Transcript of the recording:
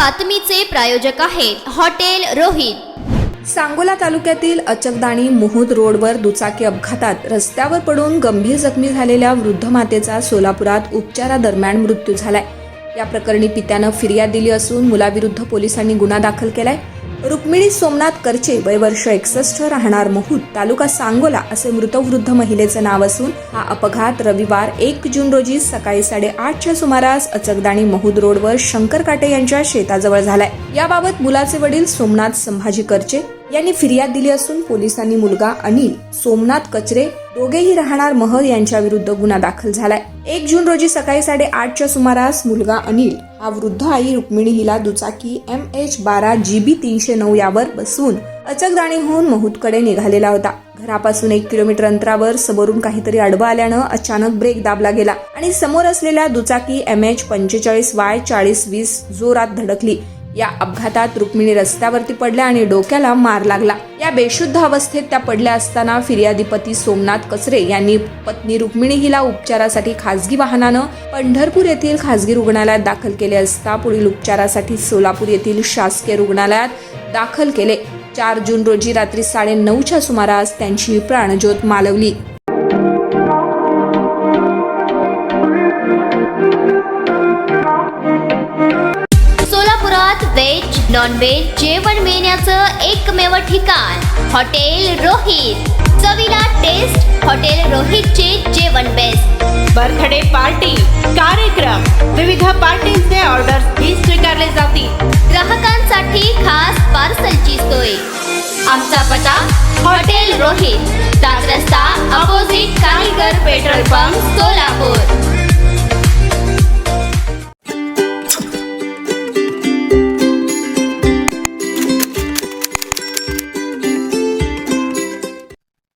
बातमीचे प्रायोजक आहेत हॉटेल रोहित। सांगोला तालुक्यातील अचकदाणी मुहुद रोडवर दुचाकी अपघातात रस्त्यावर पडून गंभीर जखमी झालेल्या वृद्ध मातेचा सोलापुरात उपचारादरम्यान मृत्यू झालाय। या प्रकरणी पित्यानं फिर्याद दिली असून मुलाविरुद्ध पोलिसांनी गुन्हा दाखल केलाय। रुक्मिणी सोमनाथ करचे, वय वर्ष 61, राहणार मुहुद, तालुका सांगोला असे मृत वृद्ध महिलेचं नाव असून हा अपघात रविवार 1 जून रोजी सकाळी 8:30च्या सुमारास अचकदाणी मुहुद रोडवर शंकर काटे यांच्या शेताजवळ झालाय। याबाबत मुलाचे वडील सोमनाथ संभाजी करचे यांनी फिर्याद दिली असून पोलिसांनी मुलगा अनिल सोमनाथ कचरे, दोघेही राहणार महल, यांच्या विरुद्ध गुन्हा दाखल झालाय। 1 जून रोजी सकाळी 8:30च्या सुमारास मुलगा अनिल हा वृद्ध आई रुक्मिणी हिला दुचाकी MH12 GB 309 यावर बसवून अचकदाणीहून मुहुदकडे निघालेला होता। घरापासून 1 किलोमीटर अंतरावर समोरून काहीतरी आडवं आल्यानं अचानक ब्रेक दाबला गेला आणि समोर असलेल्या दुचाकी MH45Y 4020 जोरात धडकली। या अपघातात रुक्मिणी रस्त्यावरती पडल्या आणि डोक्याला मार लागला। या बेशुद्ध अवस्थेत त्या पडल्या असताना फिर्यादी पती सोमनाथ कचरे यांनी पत्नी रुक्मिणी हिला उपचारासाठी खासगी वाहनानं पंढरपूर येथील खासगी रुग्णालयात दाखल केले असता पुढील उपचारासाठी सोलापूर येथील शासकीय रुग्णालयात दाखल केले। 4 जून रोजी रात्री 9:30च्या सुमारास त्यांची प्राणज्योत मालवली। सोलापुरात व्हेज नॉन व्हेज जेवण मिळण्याचं एकमेव ठिकाण हॉटेल रोहित। चवीला टेस्ट, हॉटेल रोहितचे जेवण बेस्ट। बर्थडे पार्टी, कार्यक्रम, विविध पार्टींचे ऑर्डर्स ही स्वीकारले जातील। ग्राहकांसाठी खास पार्सलची सोय। आमचा पत्ता हॉटेल रोहित, 7 रस्ता अपोजिट कारीगर पेट्रोल पंप, सोलापूर।